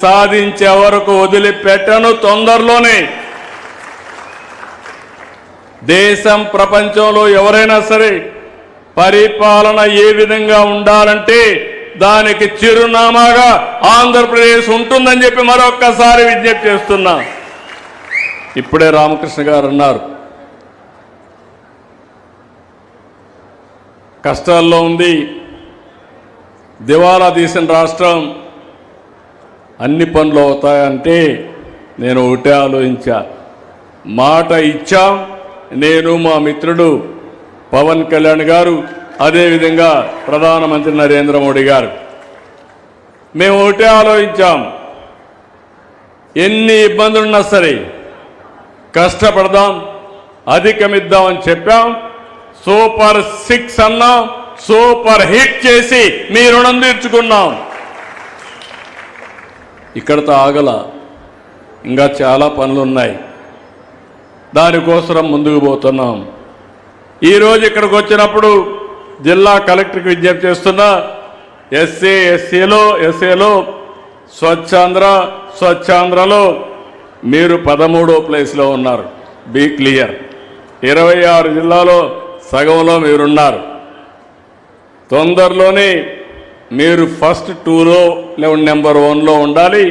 సాధించే వరకు వదిలిపెట్టను. తొందరలోనే దేశం ప్రపంచంలో ఎవరైనా సరే పరిపాలన ఏ విధంగా ఉండాలంటే దానికి చిరునామాగా ఆంధ్రప్రదేశ్ ఉంటుందని చెప్పి మరొక్కసారి విజ్ఞప్తి చేస్తున్నా. ఇప్పుడే రామకృష్ణ గారు అన్నారు, కష్టాల్లో ఉంది, దివాలా తీసిన రాష్ట్రం, అన్ని పనులు అవుతాయంటే నేను ఒకటే ఆలోచించా. మాట ఇచ్చాం. నేను, మా మిత్రుడు పవన్ కళ్యాణ్ గారు, అదేవిధంగా ప్రధానమంత్రి నరేంద్ర మోడీ గారు, మేము ఒకటే ఆలోచించాం. ఎన్ని ఇబ్బందులున్నా సరే కష్టపడదాం, అధిగమిద్దామని చెప్పాం. సూపర్ 6 అన్నాం, సూపర్ హిట్ చేసి మీ రుణం తీర్చుకున్నాం. ఇక్కడతో ఆగల, ఇంకా చాలా పనులు ఉన్నాయి. దానికోసం ముందుకు పోతున్నాం. ఈరోజు ఇక్కడికి వచ్చినప్పుడు జిల్లా కలెక్టర్కి విజ్ఞప్తి చేస్తున్నా, ఎస్ఏలో స్వచ్ఛాంధ్రలో మీరు 13వ ప్లేస్లో ఉన్నారు. Be clear. 26 జిల్లాలో సగంలో మీరున్నారు. తొందరలోనే మీరు ఫస్ట్ 2లో లేదా నెంబర్ 1లో ఉండాలి.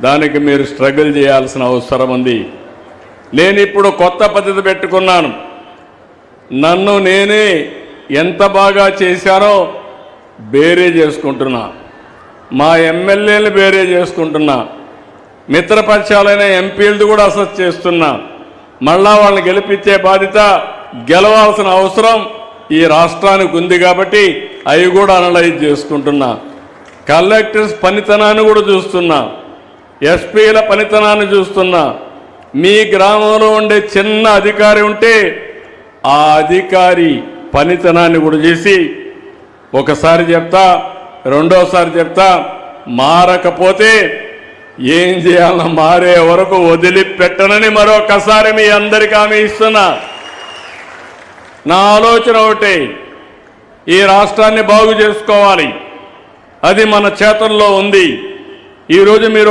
దానికి మీరు స్ట్రగుల్ చేయాల్సిన అవసరం ఉంది. నేను ఇప్పుడు కొత్త పద్ధతి పెట్టుకున్నాను. నన్ను నేనే ఎంత బాగా చేశానో బేరే చేసుకుంటున్నా, మా ఎమ్మెల్యేలు బేరే చేసుకుంటున్నా, మిత్రపక్షాలైన ఎంపీలు కూడా అసెస్ చేస్తున్నా. మళ్ళా వాళ్ళని గెలిపించే బాధ్యత, గెలవాల్సిన అవసరం ఈ రాష్ట్రానికి ఉంది కాబట్టి అవి కూడా అనలైజ్ చేసుకుంటున్నా. కలెక్టర్స్ పనితనాన్ని కూడా చూస్తున్నా, ఎస్పీల పనితనాన్ని చూస్తున్నా. మీ గ్రామంలో ఉండే చిన్న అధికారి ఉంటే ఆ అధికారి పనితనాన్ని కూడా చేసి, ఒకసారి చెప్తా, రెండోసారి చెప్తా, మారకపోతే ఏం చేయాలన్నా మారే వరకు వదిలిపెట్టనని మరొకసారి మీ అందరికీ హామీ ఇస్తున్నా. నా ఆలోచన ఒకటే, ఈ రాష్ట్రాన్ని బాగు చేసుకోవాలి. అది మన చేతుల్లో ఉంది. ఈరోజు మీరు